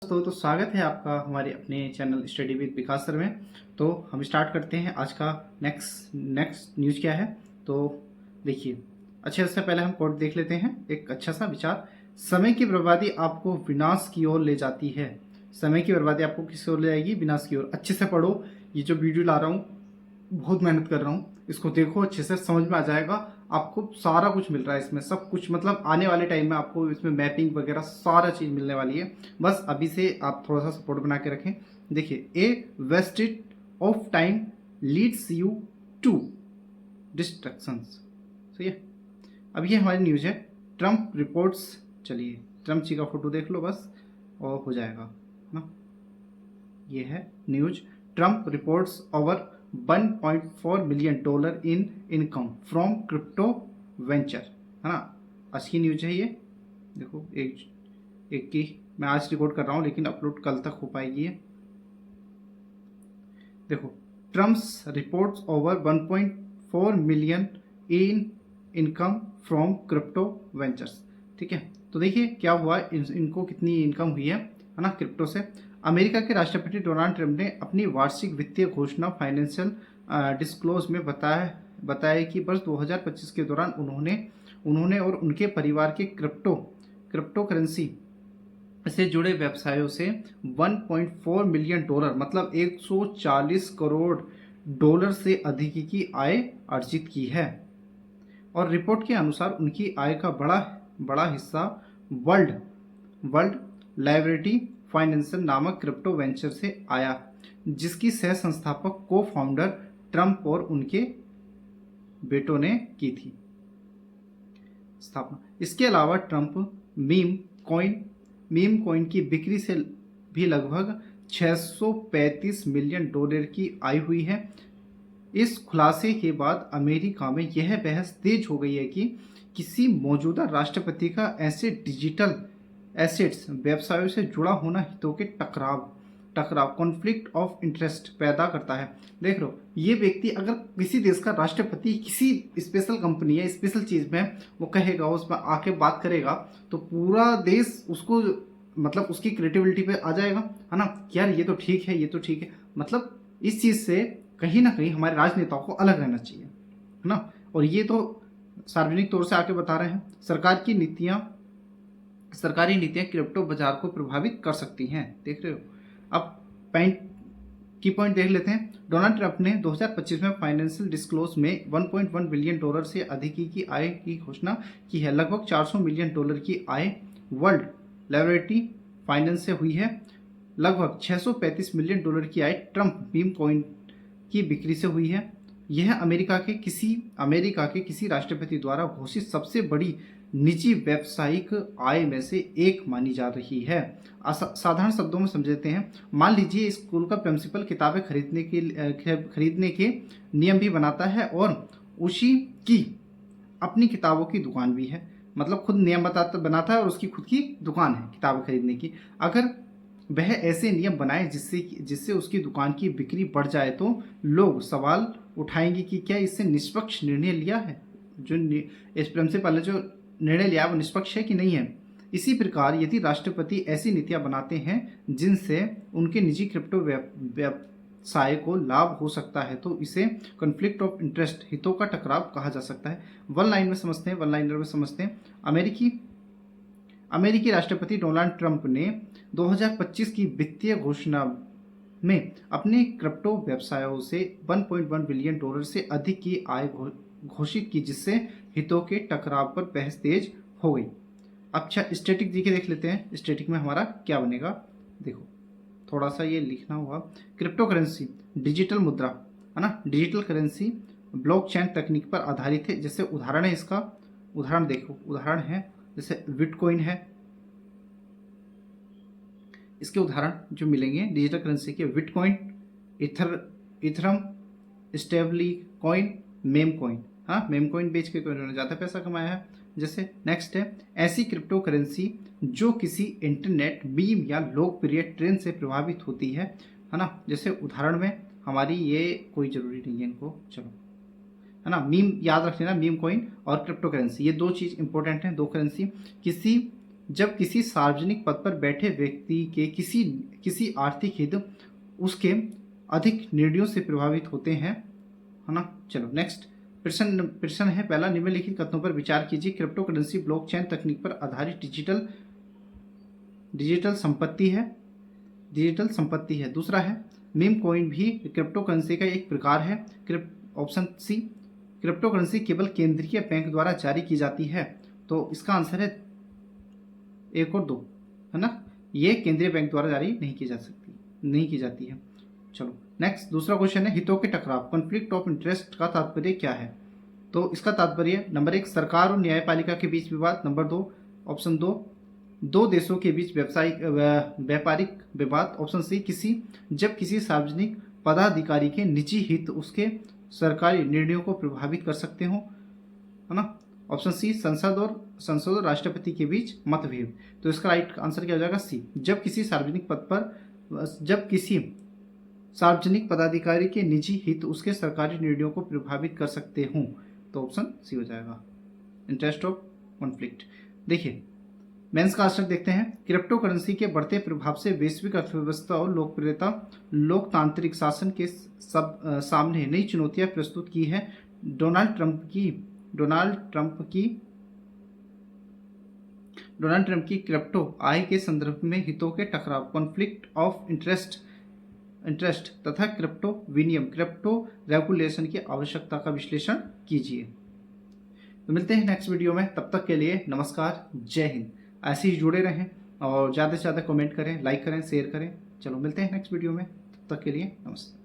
तो स्वागत है आपका हमारे अपने channel study with Vikas sir में। तो हम स्टार्ट करते हैं। आज का नेक्स्ट न्यूज़ क्या है। तो देखिए, अच्छा, उससे पहले हम कोट देख लेते हैं। एक अच्छा सा विचार: समय की बर्बादी आपको विनाश की ओर ले जाती है। समय की बर्बादी आपको किस ओर ले जाएगी? विनाश की ओर। अच्छे से पढ़ो। ये जो वीडियो ला रहा हूँ, बहुत मेहनत कर रहा हूँ, इसको देखो, अच्छे से समझ में आ जाएगा। आपको सारा कुछ मिल रहा है इसमें, सब कुछ, मतलब आने वाले टाइम में आपको इसमें मैपिंग वगैरह सारा चीज़ मिलने वाली है। बस अभी से आप थोड़ा सा सपोर्ट बना के रखें। देखिए, a wastage of time leads you to distractions. सही है। अब ये हमारी न्यूज़ है, ट्रम्प रिपोर्ट्स। चलिए, ट्रम्प जी का फोटो देख लो बस और हो जाएगा ना। ये है news: Trump reports over $1.4 million in income from crypto venture, है ना। आज की न्यूज है ये। देखो, एक की मैं आज रिकॉर्ड कर रहा हूँ, लेकिन अपलोड कल तक हो पाएगी ये। देखो, Trump's reports over 1.4 million in income from crypto ventures. ठीक है, तो देखिए क्या हुआ, इनको कितनी इनकम हुई है ना क्रिप्टो से। अमेरिका के राष्ट्रपति डोनाल्ड ट्रंप ने अपनी वार्षिक वित्तीय घोषणा फाइनेंशियल डिस्क्लोज में बताया कि वर्ष 2025 के दौरान उन्होंने और उनके परिवार के क्रिप्टो करेंसी से जुड़े व्यवसायों से $1.4 मिलियन, मतलब 140 करोड़ डॉलर से अधिक की आय अर्जित की है। और रिपोर्ट के अनुसार उनकी आय का बड़ा बड़ा हिस्सा वर्ल्ड लाइब्रेटी फाइनेंशियल नामक क्रिप्टो वेंचर से आया, जिसकी सह संस्थापक को फाउंडर ट्रंप और उनके बेटों ने की थी स्थापना। इसके अलावा ट्रंप मीम कॉइन की बिक्री से भी लगभग $635 मिलियन की आय हुई है। इस खुलासे के बाद अमेरिका में यह बहस तेज हो गई है कि किसी मौजूदा राष्ट्रपति का ऐसे डिजिटल एसेट्स व्यवसायों से जुड़ा होना हितों के टकराव कॉन्फ्लिक्ट ऑफ इंटरेस्ट पैदा करता है। देख लो, ये व्यक्ति अगर किसी देश का राष्ट्रपति किसी स्पेशल कंपनी या स्पेशल चीज में वो कहेगा, उसमें आके बात करेगा, तो पूरा देश उसको, मतलब उसकी क्रिएटिविटी पे आ जाएगा, है ना, कि यार ये तो ठीक है, ये तो ठीक है। मतलब इस चीज से कहीं ना कहीं हमारे राजनेताओं को अलग रहना चाहिए, है ना। और ये तो सार्वजनिक तौर से आके बता रहे हैं। सरकारी नीतियां क्रिप्टो बाजार को प्रभावित कर सकती हैं। देख रहे हो। अब पॉइंट देख लेते हैं। डोनाल्ड ट्रंप ने 2025 में फाइनेंशियल डिस्क्लोज में $1.1 बिलियन से अधिक की आय की घोषणा की है। लगभग $400 मिलियन की आय वर्ल्ड लाइब्रेटी फाइनेंस से हुई है। लगभग $635 मिलियन की आय ट्रंप मीम कॉइन की बिक्री से हुई है। यह अमेरिका के किसी राष्ट्रपति द्वारा घोषित सबसे बड़ी निजी व्यावसायिक आय में से एक मानी जा रही है। साधारण शब्दों में समझते हैं। मान लीजिए, स्कूल का प्रिंसिपल किताबें खरीदने के नियम भी बनाता है और उसी की अपनी किताबों की दुकान भी है। मतलब खुद नियम बनाता है और उसकी खुद की दुकान है किताबें खरीदने की। अगर वह ऐसे नियम बनाए जिससे उसकी दुकान की बिक्री बढ़ जाए, तो लोग सवाल उठाएंगे कि क्या इससे निष्पक्ष निर्णय लिया है, जो इस प्रिंसिपल ने जो निर्णय लिया वो निष्पक्ष है कि नहीं है। इसी प्रकार यदि राष्ट्रपति ऐसी नीतियां बनाते हैं जिनसे उनके निजी क्रिप्टो व्यवसाय को लाभ हो सकता है, तो इसे कॉन्फ्लिक्ट ऑफ इंटरेस्ट, हितों का टकराव कहा जा सकता है। वन लाइनर में समझते हैं। अमेरिकी राष्ट्रपति डोनाल्ड ट्रंप ने 2025 की वित्तीय घोषणा में अपने क्रिप्टो व्यवसायों से $1.1 बिलियन से अधिक की आय घोषित की, जिससे हितों के टकराव पर बहस तेज हो गई। अच्छा, स्टैटिक जीके देख लेते हैं। स्टैटिक में हमारा क्या बनेगा, देखो थोड़ा सा ये लिखना होगा। क्रिप्टो करेंसी डिजिटल मुद्रा, है ना। डिजिटल करेंसी ब्लॉकचेन तकनीक पर आधारित है। जैसे उदाहरण है इसका, उदाहरण देखो, उदाहरण है जैसे बिटकॉइन है। इसके उदाहरण जो मिलेंगे डिजिटल करेंसी के: bitcoin, ethereum, stable coin, meme coin. हाँ, मेम कॉइन बेच के उन्होंने ज़्यादा पैसा कमाया है। जैसे नेक्स्ट है, ऐसी क्रिप्टो करेंसी जो किसी इंटरनेट मीम या लोकप्रिय ट्रेंड से प्रभावित होती है ना। जैसे उदाहरण में हमारी ये कोई ज़रूरी नहीं है इनको, चलो, है ना। मीम याद रख लेना, मीम कॉइन और क्रिप्टो करेंसी, ये दो चीज़ इंपॉर्टेंट हैं, दो करेंसी। किसी जब किसी सार्वजनिक पद पर बैठे व्यक्ति के किसी आर्थिक हित उसके अधिक निर्णयों से प्रभावित होते हैं, है ना। चलो नेक्स्ट प्रश्न है पहला, निम्नलिखित कथनों पर विचार कीजिए। क्रिप्टो करेंसी ब्लॉकचेन तकनीक पर आधारित डिजिटल संपत्ति है। दूसरा है, मीम कॉइन भी क्रिप्टो करेंसी का एक प्रकार है। ऑप्शन सी, क्रिप्टो करेंसी केवल केंद्रीय बैंक द्वारा जारी की जाती है। तो इसका आंसर है 1 और 2, है ना। ये केंद्रीय बैंक द्वारा जारी नहीं की जाती है। चलो नेक्स्ट दूसरा क्वेश्चन है, हितों के टकराव, कॉन्फ्लिक्ट ऑफ इंटरेस्ट का तात्पर्य क्या है। तो इसका तात्पर्य नंबर 1, सरकार और न्यायपालिका के बीच विवाद। नंबर 2, ऑप्शन 2, दो देशों के बीच व्यापारिक विवाद। ऑप्शन सी, जब किसी सार्वजनिक पदाधिकारी के निजी हित उसके सरकारी निर्णयों को प्रभावित कर सकते हो, है ना। ऑप्शन सी, संसद और राष्ट्रपति के बीच मतभेद। तो इसका राइट आंसर क्या हो जाएगा, सी, जब किसी सार्वजनिक पदाधिकारी के निजी हित उसके सरकारी निर्णयों को प्रभावित कर सकते हों। तो ऑप्शन सी हो जाएगा, इंटरेस्ट ऑफ कॉन्फ्लिक्ट। देखिए मेंस का आंसर देखते हैं। क्रिप्टो करेंसी के बढ़ते प्रभाव से वैश्विक अर्थव्यवस्था और लोकप्रियता लोकतांत्रिक शासन के सामने नई चुनौतियां प्रस्तुत की है। डोनाल्ड ट्रंप की क्रिप्टो आय के संदर्भ में हितों के टकराव, कॉन्फ्लिक्ट ऑफ इंटरेस्ट तथा क्रिप्टो रेगुलेशन की आवश्यकता का विश्लेषण कीजिए। तो मिलते हैं नेक्स्ट वीडियो में, तब तक के लिए नमस्कार, जय हिंद। ऐसे ही जुड़े रहें और ज़्यादा से ज़्यादा कमेंट करें, लाइक करें, शेयर करें। चलो मिलते हैं नेक्स्ट वीडियो में, तब तक के लिए नमस्ते।